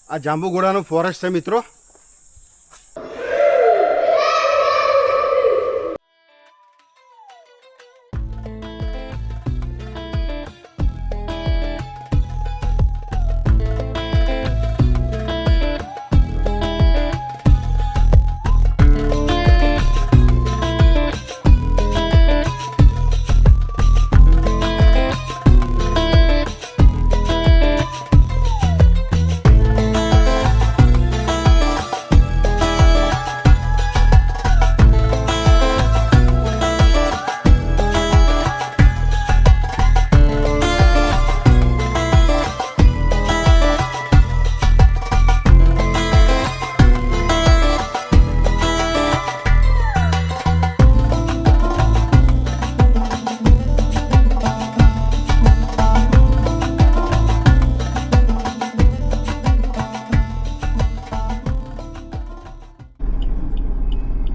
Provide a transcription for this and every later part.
આ જાંબુઘોડાનું ફોરેસ્ટ છે મિત્રો.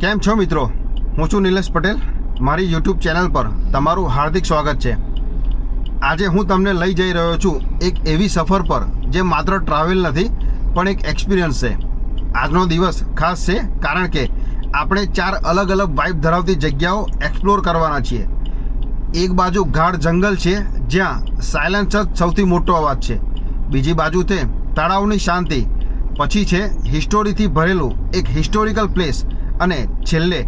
કેમ છો મિત્રો? હું છું નિલેશ પટેલ. મારી યુટ્યુબ ચેનલ પર તમારું હાર્દિક સ્વાગત છે. આજે હું તમને લઈ જઈ રહ્યો છું એક એવી સફર પર જે માત્ર ટ્રાવેલ નથી પણ એક એક્સપિરિયન્સ છે. આજનો દિવસ ખાસ છે કારણ કે આપણે 4 અલગ અલગ વાઇબ ધરાવતી જગ્યાઓ એક્સપ્લોર કરવાના છીએ. એક બાજુ ગાઢ જંગલ છે જ્યાં સાયલન્સ જ સૌથી મોટો અવાજ છે. બીજી બાજુ તે તળાવની શાંતિ, પછી છે હિસ્ટોરીથી ભરેલું એક હિસ્ટોરિકલ પ્લેસ, અને છેલ્લે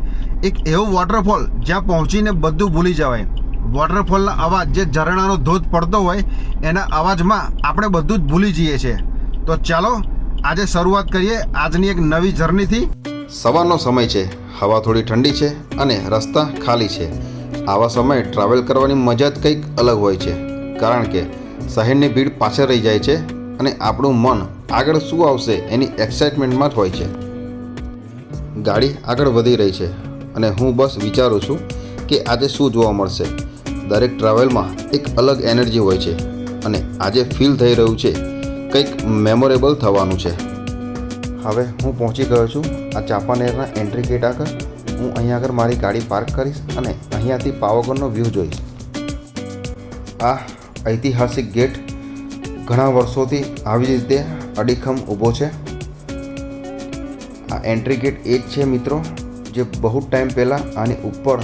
એક એવો વોટરફોલ જ્યાં પહોંચીને બધું ભૂલી જવાય. વોટરફોલના અવાજ, જે ઝરણાનો ધોધ પડતો હોય એના અવાજમાં આપણે બધું જ ભૂલી જઈએ છીએ. તો ચાલો આજે શરૂઆત કરીએ આજની એક નવી જર્નીથી. સવારનો સમય છે, હવા થોડી ઠંડી છે અને રસ્તા ખાલી છે. આવા સમયે ટ્રાવેલ કરવાની મજા જ કંઈક અલગ હોય છે, કારણ કે શહેરની ભીડ પાછળ રહી જાય છે અને આપણું મન આગળ શું આવશે એની એક્સાઇટમેન્ટમાં જ હોય છે. ગાડી આગળ વધી રહી છે અને હું બસ વિચારું છું કે આજે શું જોવા મળશે. દરેક ટ્રાવેલમાં એક અલગ એનર્જી હોય છે અને આજે ફીલ થઈ રહ્યું છે કંઈક મેમોરેબલ થવાનું છે. હવે હું પહોંચી ગયો છું આ ચાંપાનેરના એન્ટ્રી ગેટ આગળ. હું અહીંયા આગળ મારી ગાડી પાર્ક કરીશ અને અહીંયાથી પાવાગઢનો વ્યૂ જોઈશ. આ ઐતિહાસિક ગેટ ઘણા વર્ષોથી આવી રીતે અડીખમ ઊભો છે. આ એન્ટ્રી ગેટ એ જ છે મિત્રો જે બહુ ટાઈમ પહેલાં આની ઉપર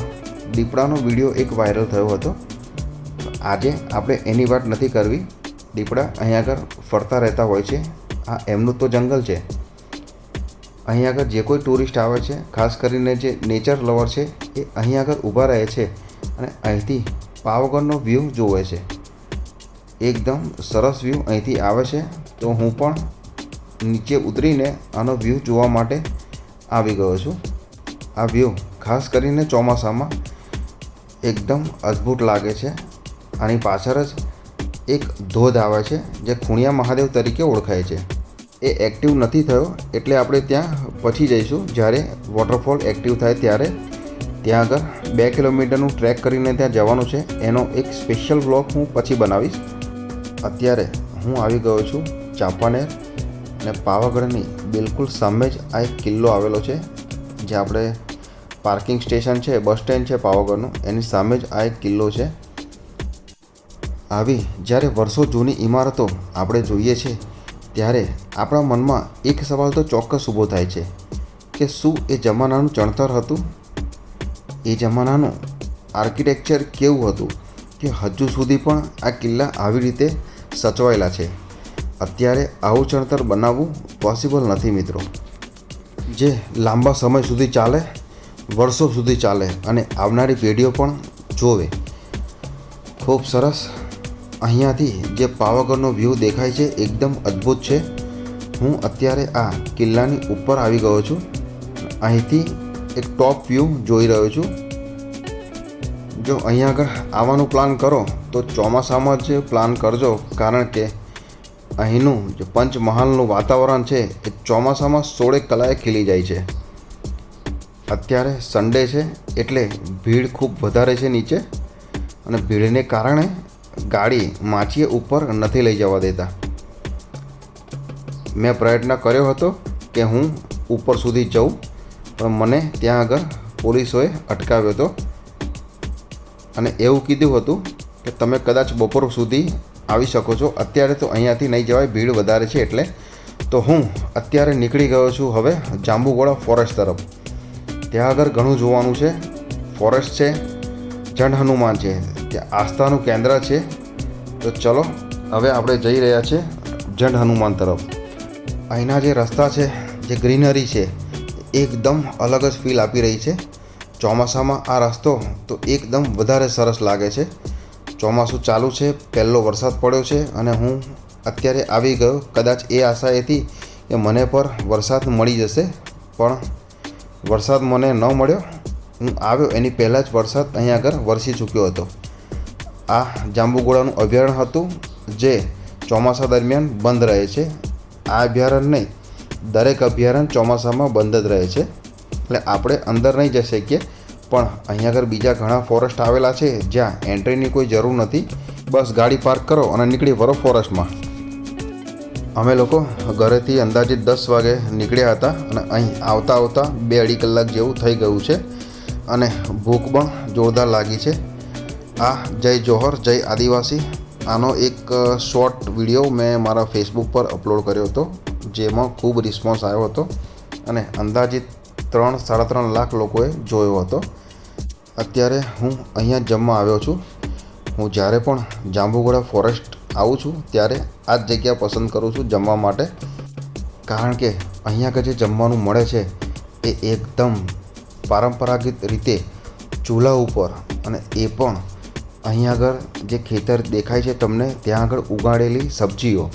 દીપડાનો વિડીયો એક વાયરલ થયો હતો. આજે આપણે એની વાત નથી કરવી. દીપડા અહીંયા આગળ ફરતા રહેતા હોય છે. આ એમનું તો જંગલ છે. અહીંયા આગળ જે કોઈ ટુરિસ્ટ આવે છે, ખાસ કરીને જે નેચર લવર છે, એ અહીંયા આગળ ઊભા રહે છે અને અહીંથી પાવાગઢનો વ્યૂ જોવે છે. એકદમ સરસ વ્યૂ અહીંથી આવે છે. તો હું પણ નીચે ઉતરીને આનો વ્યૂ જોવા માટે આવી ગયો છું. આ વ્યૂ ખાસ કરીને ચોમાસામાં એકદમ અદ્ભુત લાગે છે. આની પાછળ જ એક ધોધ આવે છે જે ખૂણિયા મહાદેવ તરીકે ઓળખાય છે. એ એક્ટિવ નથી થયો એટલે આપણે ત્યાં પછી જઈશું. જ્યારે વોટરફોલ એક્ટિવ થાય ત્યારે ત્યાં આગળ 2 કિલોમીટરનું ટ્રેક કરીને ત્યાં જવાનું છે. એનો એક સ્પેશિયલ વ્લોગ હું પછી બનાવીશ. અત્યારે હું આવી ગયો છું ચાંપાનેર, અને પાવાગઢની બિલકુલ સામે જ આ એક કિલ્લો આવેલો છે. જે આપણે પાર્કિંગ સ્ટેશન છે, બસ સ્ટેન્ડ છે પાવાગઢનું, એની સામે જ આ એક કિલ્લો છે. આવી જ્યારે વર્ષો જૂની ઇમારતો આપણે જોઈએ છે ત્યારે આપણા મનમાં એક સવાલ તો ચોક્કસ ઊભો થાય છે કે શું એ જમાનાનું ચણતર હતું? એ જમાનાનું આર્કિટેક્ચર કેવું હતું કે હજુ સુધી પણ આ કિલ્લા આવી રીતે સચવાયેલા છે? અત્યારે આવું ચણતર બનાવવું પોસિબલ નથી મિત્રો. જે લાંબા સમય સુધી ચાલે, વર્ષો સુધી ચાલે અને આવનારી પેઢીઓ પણ જોવે. ખૂબ સરસ. અહીંયાથી જે પાવાગઢનો વ્યૂ દેખાય છે એકદમ અદ્ભુત છે. હું અત્યારે આ કિલ્લાની ઉપર આવી ગયો છું. અહીંથી એક ટોપ વ્યૂ જોઈ રહ્યો છું. જો અહીંયા આગળ આવવાનું પ્લાન કરો તો ચોમાસામાં જ પ્લાન કરજો, કારણ કે અહીંનું જે પંચમહાલનું વાતાવરણ છે એ ચોમાસામાં 16 કલાએ ખીલી જાય છે. અત્યારે સન્ડે છે એટલે ભીડ ખૂબ વધારે છે નીચે, અને ભીડને કારણે ગાડી માચીએ ઉપર નથી લઈ જવા દેતા. મેં પ્રયત્ન કર્યો હતો કે હું ઉપર સુધી જઉં, પણ મને ત્યાં આગળ પોલીસોએ અટકાવ્યો હતો અને એવું કીધું હતું કે તમે કદાચ બપોર સુધી આવી શકો છો. અત્યારે તો અહીંયાથી નહીં જવાય, ભીડ વધારે છે એટલે તો હું અત્યારે નીકળી ગયો છું હવે જાંબુઘોડા ફોરેસ્ટ તરફ. ત્યાં આગળ ઘણું જોવાનું છે. ફોરેસ્ટ છે, જંડ હનુમાન છે, ત્યાં આસ્થાનું કેન્દ્ર છે. તો ચલો હવે આપણે જઈ રહ્યા છીએ જંડ હનુમાન તરફ. અહીંના જે રસ્તા છે, જે ગ્રીનરી છે, એકદમ અલગ જ ફીલ આપી રહી છે. ચોમાસામાં આ રસ્તો તો એકદમ વધારે સરસ લાગે છે. ચોમાસું ચાલુ છે, પહેલો વરસાદ પડ્યો છે અને હું અત્યારે આવી ગયો. કદાચ એ આશા હતી કે મને પર વરસાદ મળી જશે, પણ વરસાદ મને ન મળ્યો. હું આવ્યો એની પહેલાં જ વરસાદ અહીંયા આગળ વરસી ચૂક્યો હતો. આ જાંબુઘોડાનું અભયારણ્ય હતું જે ચોમાસા દરમિયાન બંધ રહે છે. આ અભયારણ્ય નહીં, દરેક અભયારણ્ય ચોમાસામાં બંધ જ રહે છે. એટલે આપણે અંદર નહીં જઈ શકીએ, પણ અહીંયા આગળ બીજા ઘણા ફોરેસ્ટ આવેલા છે જ્યાં એન્ટ્રીની કોઈ જરૂર નથી. બસ ગાડી પાર્ક કરો અને નીકળી પડો ફોરેસ્ટમાં. અમે લોકો ઘરેથી અંદાજિત 10 વાગે નીકળ્યા હતા અને અહીં આવતા આવતા 2-2.5 કલાક જેવું થઈ ગયું છે અને ભૂખ પણ જોરદાર લાગી છે. આ જય જોહર જય આદિવાસી, આનો એક શોર્ટ વિડીયો મેં મારા ફેસબુક પર અપલોડ કર્યો હતો, જેમાં ખૂબ રિસ્પોન્સ આવ્યો હતો અને અંદાજિત 3-3.5 લાખ લોકોએ જોયો હતો. અત્યારે હું અહીંયા જમવા આવ્યો છું. હું જ્યારે પણ જાંબુઘોડા ફોરેસ્ટ આવું છું ત્યારે આ જ જગ્યા પસંદ કરું છું જમવા માટે, કારણ કે અહીંયા આગળ જે જમવાનું મળે છે એ એકદમ પરંપરાગત રીતે ચૂલા ઉપર, અને એ પણ અહીંયા આગળ જે ખેતર દેખાય છે તમને ત્યાં આગળ ઉગાડેલી સબ્જીઓ.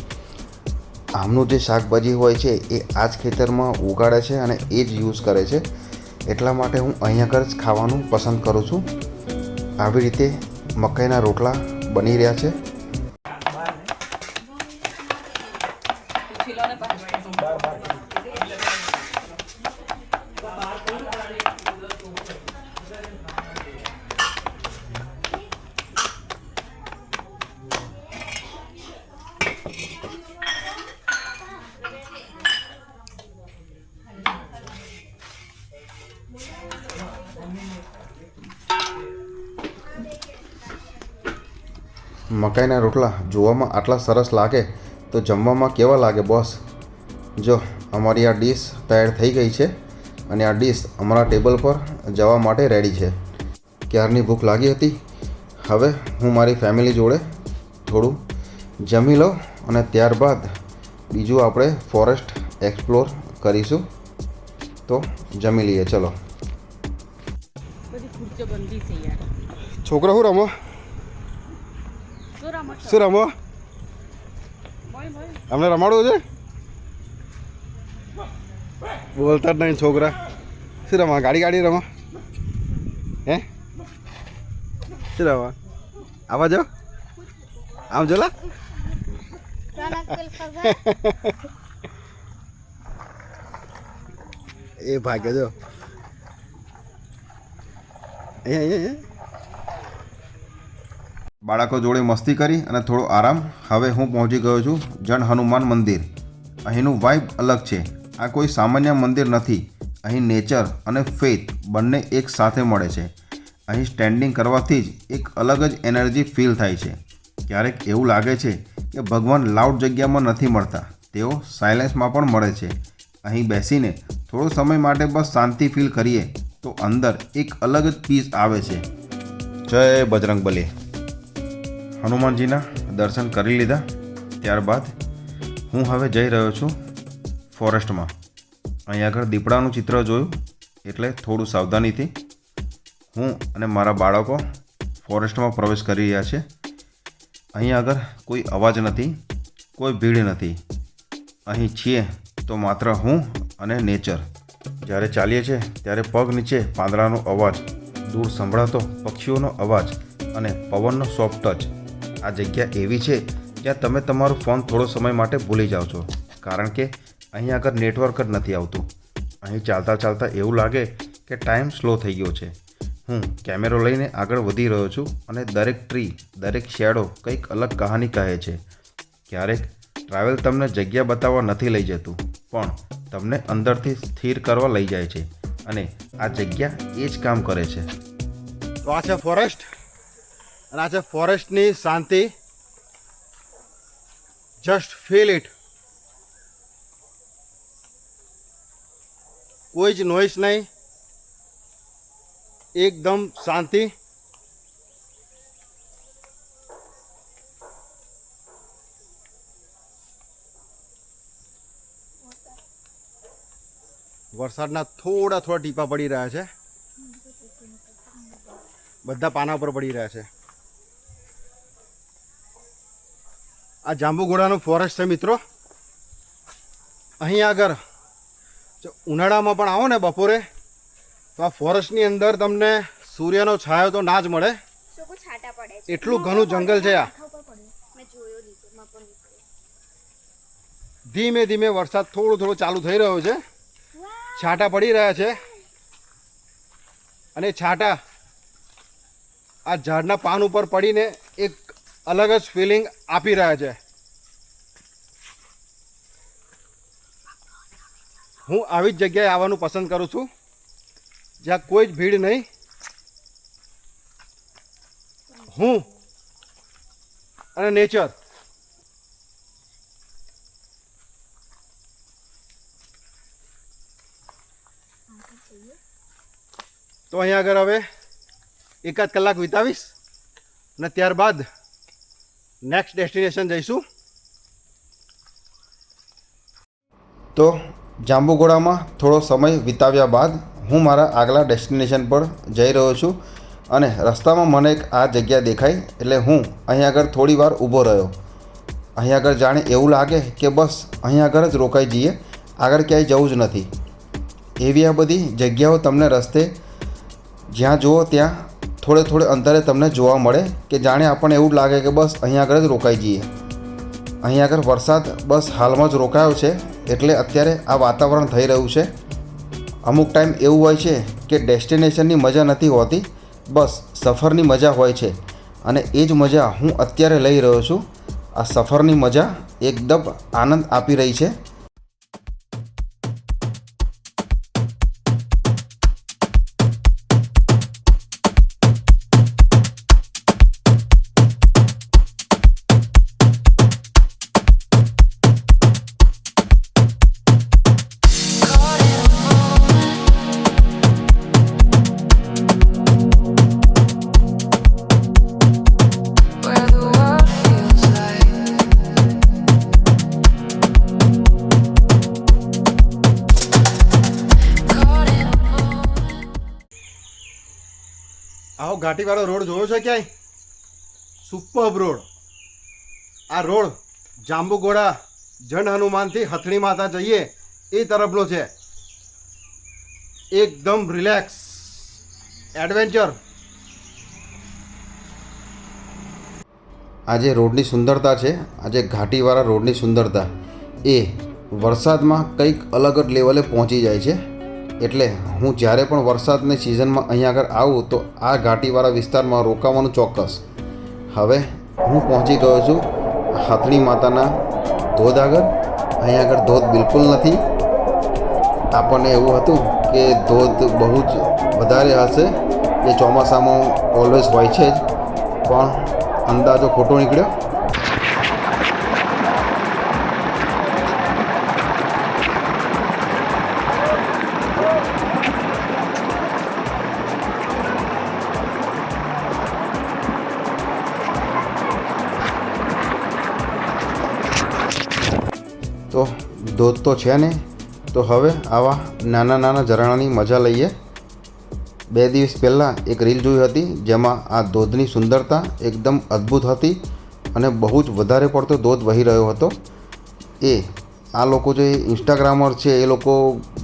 આમનું જે શાકભાજી હોય છે એ આ જ ખેતરમાં ઉગાડે છે અને એ જ યુઝ કરે છે. એટલા માટે હું અહીંયા આગળ જ ખાવાનું પસંદ કરું છું. આવી રીતે મકાઈના રોટલા બની રહ્યા છે. મકાઈના રોટલા જોવામાં આટલા સરસ લાગે તો જમવામાં કેવા લાગે બોસ? જો અમારી આ ડીશ તૈયાર થઈ ગઈ છે અને આ ડીશ અમારા ટેબલ પર જવા માટે રેડી છે. ક્યારની ભૂખ લાગી હતી. હવે હું મારી ફેમિલી જોડે થોડું જમી લઉં અને ત્યારબાદ બીજું આપણે ફોરેસ્ટ એક્સપ્લોર કરીશું. તો જમી લઈએ, ચલો. છોકરો શું રમો? શું રમો? અમને રમાડવું છે? બોલતા જ નહીં છોકરા. શું રમવા? ગાડી રમો? હે શું રમવા? આવા જાઓ, આમ જોલા. એ ભાગ્ય જો બાળકો જોડે મસ્તી કરી અને થોડો આરામ. હવે હું પહોંચી ગયો છું જંડ હનુમાન મંદિર. અહીંનું વાઇબ અલગ છે. આ કોઈ સામાન્ય મંદિર નથી. અહીં નેચર અને ફેથ બંને એક સાથે મળે છે. અહીં સ્ટેન્ડિંગ કરવાથી જ એક અલગ જ એનર્જી ફીલ થાય છે. ક્યારેક એવું લાગે છે કે ભગવાન લાઉડ જગ્યામાં નથી મળતા, તેઓ સાયલેન્સમાં પણ મળે છે. અહીં બેસીને થોડો સમય માટે બસ શાંતિ ફીલ કરીએ તો અંદર એક અલગ જ પીસ આવે છે. જય બજરંગબલી. હનુમાનજીના દર્શન કરી લીધા. ત્યારબાદ હું હવે જઈ રહ્યો છું ફોરેસ્ટમાં. અહીં આગળ દીપડાનું ચિત્ર જોયું એટલે થોડું સાવધાનીથી હું અને મારા બાળકો ફોરેસ્ટમાં પ્રવેશ કરી રહ્યા છે. અહીં આગળ કોઈ અવાજ નથી, કોઈ ભીડ નથી. અહીં છીએ તો માત્ર હું અને નેચર. જ્યારે ચાલીએ છીએ ત્યારે પગ નીચે પાંદડાનો અવાજ, દૂર સંભળાતો પક્ષીઓનો અવાજ અને પવનનો સોફ્ટ ટચ. આ જગ્યા એવી છે જ્યાં તમે તમારો ફોન થોડો સમય માટે ભૂલી જાઓ છો, કારણ કે અહીં આગળ નેટવર્ક જ નથી આવતું. અહીં ચાલતા ચાલતા એવું લાગે કે ટાઈમ સ્લો થઈ ગયો છે. હું કેમેરો લઈને આગળ વધી રહ્યો છું અને દરેક ટ્રી, દરેક શેડો કંઈક અલગ કહાની કહે છે. ક્યારેક ટ્રાવેલ તમને જગ્યા બતાવવા નથી લઈ જતું, પણ તમને અંદરથી સ્થિર કરવા લઈ જાય છે, અને આ જગ્યા એ જ કામ કરે છે. તો આ છે ફોરેસ્ટ, અને આ છે ફોરેસ્ટની શાંતિ. Just feel it. કોઈ જ નોઈસ નહીં, એકદમ શાંતિ. વરસાદના થોડા થોડા ટીપા પડી રહ્યા છે, બધા પાના પર પડી રહ્યા છે. આ જાંબુઘોડાનું ફોરેસ્ટ છે મિત્રો. અહીં આગળ જો ઉનાળામાં પણ આવો ને બપોરે તો આ ફોરેસ્ટની અંદર તમને સૂર્યનો છાયો તો ના જ મળે, એટલું ઘણું જંગલ છે. આ ધીમે ધીમે વરસાદ થોડો થોડો ચાલુ થઈ રહ્યો છે, છાંટા પડી રહ્યા છે અને છાંટા આ ઝાડના પાન ઉપર પડીને એક અલગ જ ફિલિંગ આપી રહ્યા છે. હું આવી જ જગ્યાએ આવવાનું પસંદ કરું છું જ્યાં કોઈ જ ભીડ નહીં. હું અને નેચર. તો અહીંયા આગળ હવે એકાદ કલાક વિતાવીશ અને ત્યારબાદ નેક્સ્ટ ડેસ્ટિનેશન જઈશું. તો જાંબુઘોડામાં થોડો સમય વિતાવ્યા બાદ હું મારા આગલા ડેસ્ટિનેશન પર જઈ રહ્યો છું અને રસ્તામાં મને એક આ જગ્યા દેખાઈ એટલે હું અહીં આગળ થોડી વાર ઊભો રહ્યો. અહીં આગળ જાણે એવું લાગે કે બસ અહીં આગળ જ રોકાઈ જઈએ, આગળ ક્યાંય જવું જ નથી. એવી આ બધી જગ્યાઓ તમને રસ્તે જ્યાં જુઓ ત્યાં થોડે થોડે અંતરે તમને જોવા મળે કે જાણે આપણને એવું જ લાગે કે બસ અહીં આગળ જ રોકાઈ જઈએ. અહીં આગળ વરસાદ બસ હાલમાં જ રોકાયો છે એટલે અત્યારે આ વાતાવરણ થઈ રહ્યું છે. અમુક ટાઈમ એવું હોય છે કે ડેસ્ટિનેશનની મજા નથી હોતી, બસ સફરની મજા હોય છે અને એ જ મજા હું અત્યારે લઈ રહ્યો છું. આ સફરની મજા એકદમ આનંદ આપી રહી છે. આવો ઘાટીવાળો રોડ જોયો છે ક્યાંય? Superb road. આ રોડ જાંબુઘોડા જન હનુમાનથી હથણી માતા જઈએ એ તરફનો છે. એકદમ રિલેક્સ એડવેન્ચર. આ જે રોડની સુંદરતા છે, આ જે ઘાટીવાળા રોડની સુંદરતા એ વરસાદમાં કંઈક અલગ જ લેવલે પહોંચી જાય છે. એટલે હું જ્યારે પણ વરસાદની સિઝનમાં અહીં આગળ આવું તો આ ઘાટીવાળા વિસ્તારમાં રોકાવાનું ચોક્કસ. હવે હું પહોંચી ગયો છું હથણી માતાના ધોધ આગળ. અહીં આગળ ધોધ બિલકુલ નથી. આપણને એવું હતું કે ધોધ બહુ જ વધારે હશે, એ ચોમાસામાં ઓલવેઝ હોય છે જ, પણ અંદાજો ખોટો નીકળ્યો. તો ધોધ તો છે ને, તો હવે આવા નાના નાના ઝરણાની મજા લઈએ. 2 દિવસ પહેલાં એક રીલ જોઈ હતી જેમાં આ ધોધની સુંદરતા એકદમ અદ્ભુત હતી અને બહુ જ વધારે પડતો ધોધ વહી રહ્યો હતો. એ આ લોકો જે ઇન્સ્ટાગ્રામર છે એ લોકો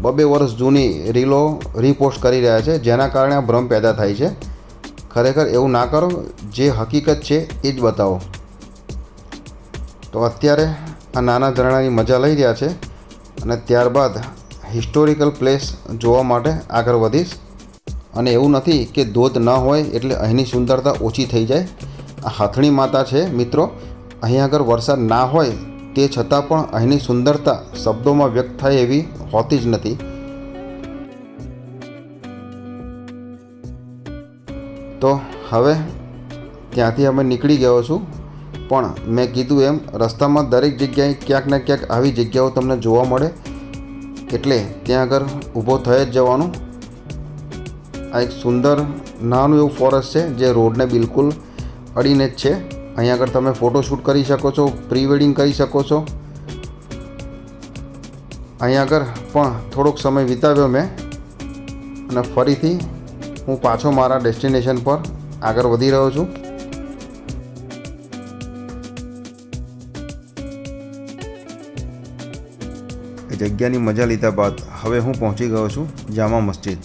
2 વર્ષ જૂની રીલો રીપોસ્ટ કરી રહ્યા છે, જેના કારણે આ ભ્રમ પેદા થાય છે. ખરેખર એવું ના કરો, જે હકીકત છે એ જ બતાવો. તો અત્યારે આ નાના ઝરણાની મજા લઈ રહ્યા છે અને ત્યારબાદ હિસ્ટોરિકલ પ્લેસ જોવા માટે આગળ વધીશ. અને એવું નથી કે ધોધ ન હોય એટલે અહીંની સુંદરતા ઓછી થઈ જાય. આ હથણી માતા છે મિત્રો. અહીં આગળ વરસાદ ના હોય તે છતાં પણ અહીંની સુંદરતા શબ્દોમાં વ્યક્ત થાય એવી હોતી જ નથી. તો હવે ત્યાંથી અમે નીકળી ગયો છું, પણ મેં કીધું એમ રસ્તામાં દરેક જગ્યાએ ક્યાંક ને ક્યાંક આવી જગ્યાઓ તમને જોવા મળે. એટલે ત્યાં આગળ ઊભો થઈ જ જવાનું. આ એક સુંદર નાનું એવું ફોરેસ્ટ છે જે રોડને બિલકુલ અડીને જ છે. અહીંયા આગળ તમે ફોટોશૂટ કરી શકો છો, પ્રી વેડિંગ કરી શકો છો. અહીંયા આગળ પણ થોડોક સમય વિતાવ્યો મેં અને ફરીથી હું પાછો મારા ડેસ્ટિનેશન પર આગળ વધી રહ્યો છું. એ જગ્યાની મજા લીધા બાદ હવે હું પહોંચી ગયો છું જામા મસ્જિદ.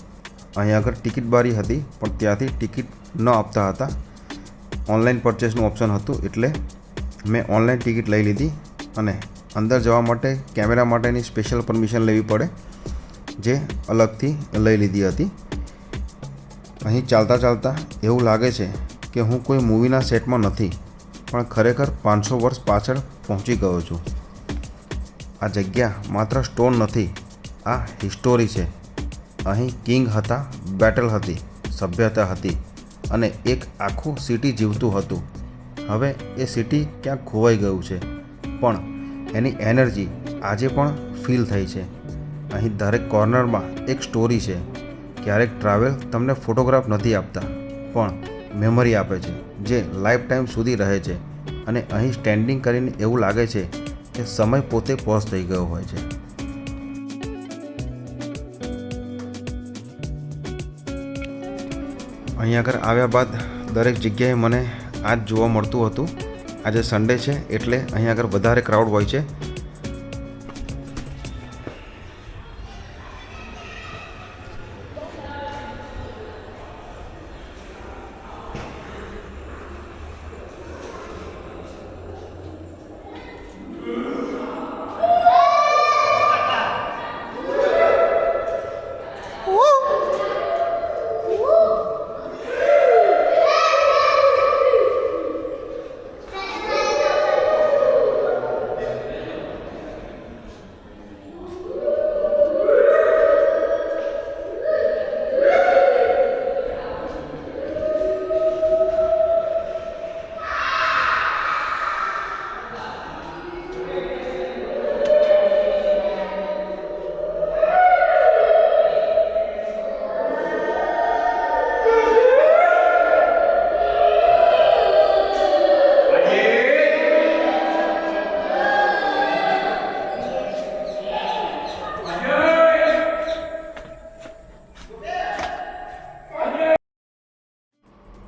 અહીંયા આગળ ટિકિટ બારી હતી પણ ત્યાંથી ટિકિટ ન આપતા હતા. ઓનલાઈન પરચેસનું ઓપ્શન હતું એટલે મેં ઓનલાઈન ટિકિટ લઈ લીધી અને અંદર જવા માટે કેમેરા માટેની સ્પેશિયલ પરમિશન લેવી પડે જે અલગથી લઈ લીધી હતી. અહીં ચાલતા ચાલતા એવું લાગે છે કે હું કોઈ મૂવીના સેટમાં નથી પણ ખરેખર 500 વર્ષ પાછળ પહોંચી ગયો છું. આ જગ્યા માત્ર સ્ટોન નથી, આ હિસ્ટોરી છે. અહીં કિંગ હતા, બેટલ હતી, સભ્યતા હતી અને એક આખું સિટી જીવતું હતું. હવે એ સિટી ક્યાંક ખોવાઈ ગયું છે પણ એની એનર્જી આજે પણ ફીલ થઈ છે. અહીં દરેક કોર્નરમાં એક સ્ટોરી છે. ક્યારેક ટ્રાવેલ તમને ફોટોગ્રાફ નથી આપતા પણ મેમરી આપે છે જે લાઈફ ટાઈમ સુધી રહે છે. અને અહીં સ્ટેન્ડિંગ કરીને એવું લાગે છે કે સમય પોતે પોઝ થઈ ગયો હોય છે. અહીં આગળ આવ્યા બાદ દરેક જગ્યાએ મને આ જ જોવા મળતું હતું. આજે સન્ડે છે એટલે અહીં આગળ વધારે ક્રાઉડ હોય છે.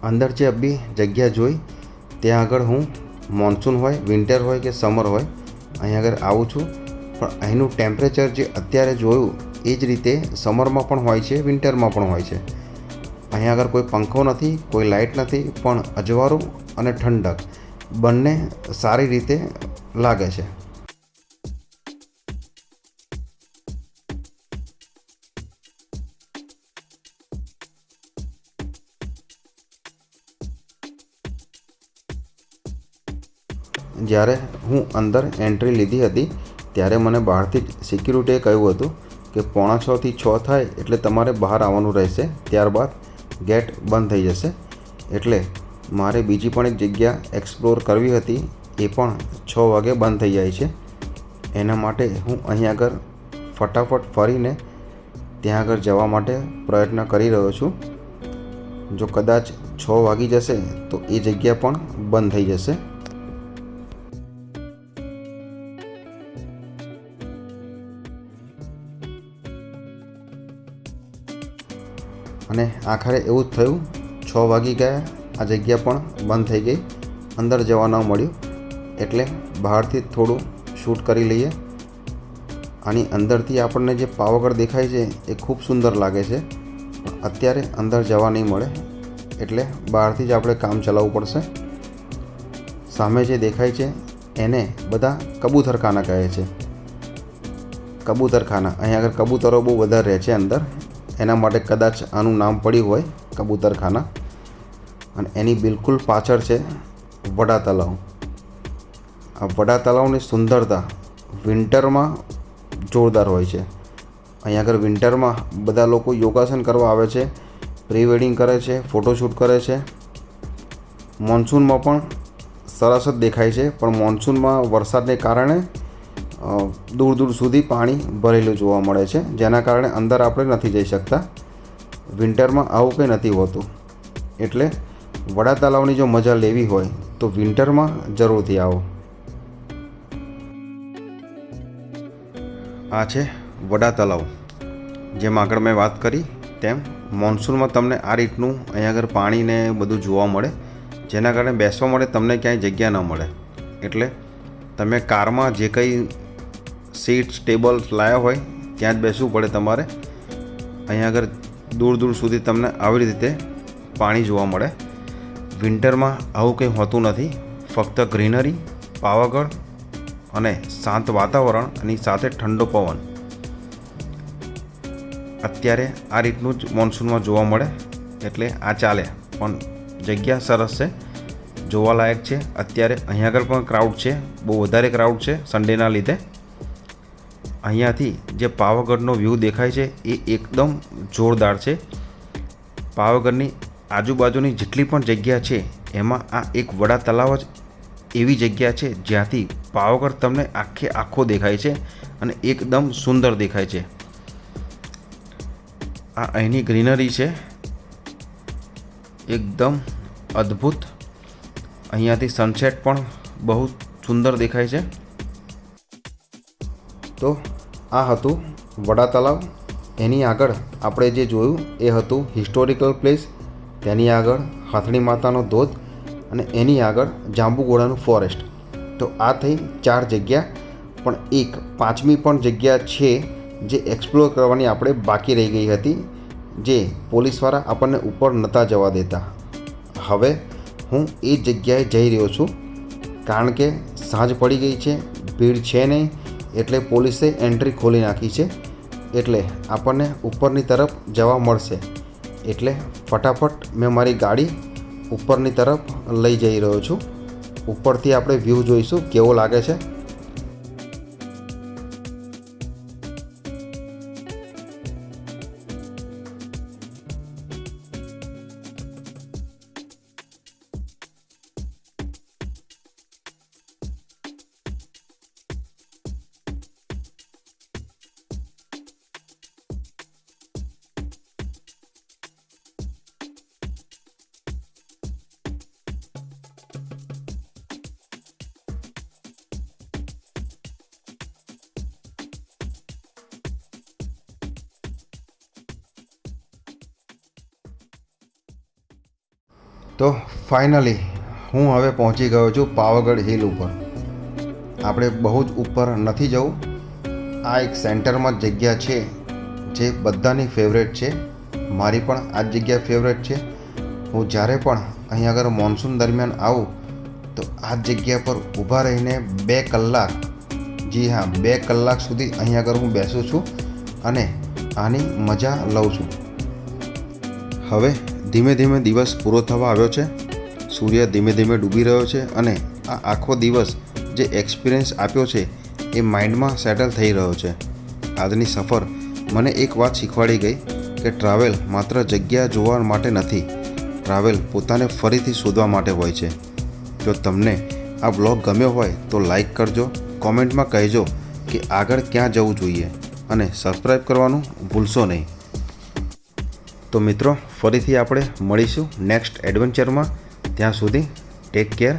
અંદર જે બી જગ્યા જોઈ ત્યાં આગળ હું મોન્સૂન હોય, વિન્ટર હોય કે સમર હોય અહીં આગળ આવું છું. પણ અહીંનું ટેમ્પરેચર જે અત્યારે જોયું એ જ રીતે સમરમાં પણ હોય છે, વિન્ટરમાં પણ હોય છે. અહીં આગળ કોઈ પંખો નથી, કોઈ લાઇટ નથી પણ અજવાળું અને ઠંડક બંને સારી રીતે લાગે છે. જ્યારે હું અંદર એન્ટ્રી લીધી હતી ત્યારે મને બહારથી જ સિક્યુરિટીએ કહ્યું હતું કે 5:45 થી 6 થાય એટલે તમારે બહાર આવવાનું રહેશે, ત્યારબાદ ગેટ બંધ થઈ જશે. એટલે મારે બીજી પણ એક જગ્યા એક્સપ્લોર કરવી હતી, એ પણ 6 વાગે બંધ થઈ જાય છે. એના માટે હું અહીં આગળ ફટાફટ ફરીને ત્યાં આગળ જવા માટે પ્રયત્ન કરી રહ્યો છું. જો કદાચ 6 વાગી જશે તો એ જગ્યા પણ બંધ થઈ જશે. અને આખરે એવું જ થયું, 6 વાગી ગયા, આ જગ્યા પણ બંધ થઈ ગઈ, અંદર જવા ન મળ્યું. એટલે બહારથી થોડું શૂટ કરી લઈએ. આની અંદરથી આપણને જે પાવાગઢ દેખાય છે એ ખૂબ સુંદર લાગે છે, પણ અત્યારે અંદર જવા નહીં મળે એટલે બહારથી જ આપણે કામ ચલાવવું પડશે. સામે જે દેખાય છે એને બધા કબૂતરખાના કહે છે. કબૂતરખાના, અહીં આગળ કબૂતરો બહુ વધારે રહે છે અંદર, એના માટે કદાચ આનું નામ પડ્યું હોય કબૂતરખાના. અને એની બિલકુલ પાછળ છે વડા તલાવ. આ વડા તલાવની સુંદરતા વિન્ટરમાં જોરદાર હોય છે. અહીં આગળ વિન્ટરમાં બધા લોકો યોગાસન કરવા આવે છે, પ્રી વેડિંગ કરે છે, ફોટોશૂટ કરે છે. મોન્સૂનમાં પણ સરસ જ દેખાય છે, પણ મોન્સૂનમાં વરસાદને કારણે દૂર દૂર સુધી પાણી ભરેલું જોવા મળે છે, જેના કારણે અંદર આપણે નથી જઈ શકતા. વિન્ટરમાં આવું કંઈ નથી હોતું. એટલે વડા તલાવની જો મજા લેવી હોય તો વિન્ટરમાં જરૂરથી આવો. આ છે વડા તલાવ. જેમ આગળ મેં વાત કરી તેમ મોન્સૂનમાં તમને આ રીતનું અહીંયા આગળ પાણીને બધું જોવા મળે, જેના કારણે બેસવા માટે તમને ક્યાંય જગ્યા ન મળે. એટલે તમે કારમાં જે કંઈ સીટ્સ ટેબલ્સ લાવ્યા હોય ત્યાં જ બેસવું પડે તમારે. અહીંયા આગળ દૂર દૂર સુધી તમને આવી રીતે પાણી જોવા મળે. વિન્ટરમાં આવું કંઈ હોતું નથી. ફક્ત ગ્રીનરી, પાવાગઢ અને શાંત વાતાવરણ અને સાથે ઠંડો પવન. અત્યારે આ રીતનું જ મોન્સૂનમાં જોવા મળે, એટલે આ ચાલે. પણ જગ્યા સરસ છે, જોવાલાયક છે. અત્યારે અહીંયા આગળ પણ ક્રાઉડ છે, બહુ વધારે ક્રાઉડ છે સન્ડેના લીધે. અહીંયાથી જે પાવાગઢનો વ્યૂ દેખાય છે એ એકદમ જોરદાર છે. પાવાગઢની આજુબાજુની જેટલી પણ જગ્યા છે એમાં આ એક વડા તલાવ જ એવી જગ્યા છે જ્યાંથી પાવાગઢ તમને આખો દેખાય છે અને એકદમ સુંદર દેખાય છે. આ અહીંની ગ્રીનરી છે એકદમ અદ્ભુત. અહીંયાથી સનસેટ પણ બહુ સુંદર દેખાય છે. તો આ હતું વડા તલાવ. એની આગળ આપણે જે જોયું એ હતું હિસ્ટોરિકલ પ્લેસ. તેની આગળ હાથણી માતાનો ધોધ અને એની આગળ જાંબુઘોડાનું ફોરેસ્ટ. તો આ થઈ 4 જગ્યા, પણ એક 5મી પણ જગ્યા છે જે એક્સપ્લોર કરવાની આપણે બાકી રહી ગઈ હતી, જે પોલીસવાળા આપણને ઉપર નહોતા જવા દેતા. હવે હું એ જગ્યાએ જઈ રહ્યો છું, કારણ કે સાંજ પડી ગઈ છે, ભીડ છે નહીં, એટલે પોલીસે એન્ટ્રી ખોલી નાખી છે. એટલે આપણને ઉપરની તરફ જવા મળશે. એટલે ફટાફટ મેં મારી ગાડી ઉપરની તરફ લઈ જઈ રહ્યો છું. ઉપરથી આપણે વ્યૂ જોઈશું કેવો લાગે છે. તો ફાઇનલી હું હવે પહોંચી ગયો છું પાવાગઢ હિલ ઉપર. આપણે બહુ જ ઉપર નથી જવું. આ એક સેન્ટરમાં જ જગ્યા છે જે બધાની ફેવરેટ છે. મારી પણ આ જ જગ્યા ફેવરેટ છે. હું જ્યારે પણ અહીં આગળ મોન્સૂન દરમિયાન આવું તો આ જગ્યા પર ઊભા રહીને 2 કલાક, જી હા 2 કલાક સુધી અહીં આગળ હું બેસું છું અને આની મજા લઉં છું. હવે ધીમે ધીમે દિવસ પૂરો થવા આવ્યો છે. સૂર્ય ધીમે ધીમે ડૂબી રહ્યો છે અને આ આખો દિવસ જે એક્સપિરિયન્સ આપ્યો છે એ માઇન્ડમાં સેટલ થઈ રહ્યો છે. આજની સફર મને એક વાત શીખવાડી ગઈ કે ટ્રાવેલ માત્ર જગ્યા જોવા માટે નથી, ટ્રાવેલ પોતાને ફરીથી શોધવા માટે હોય છે. જો તમને આ બ્લોગ ગમ્યો હોય તો લાઈક કરજો, કોમેન્ટમાં કહેજો કે આગળ ક્યાં જવું જોઈએ અને સબસ્ક્રાઈબ કરવાનું ભૂલશો નહીં. તો મિત્રો, ફરીથી આપણે મળીશું નેક્સ્ટ એડવેન્ચરમાં. ત્યાં સુધી ટેક કેર.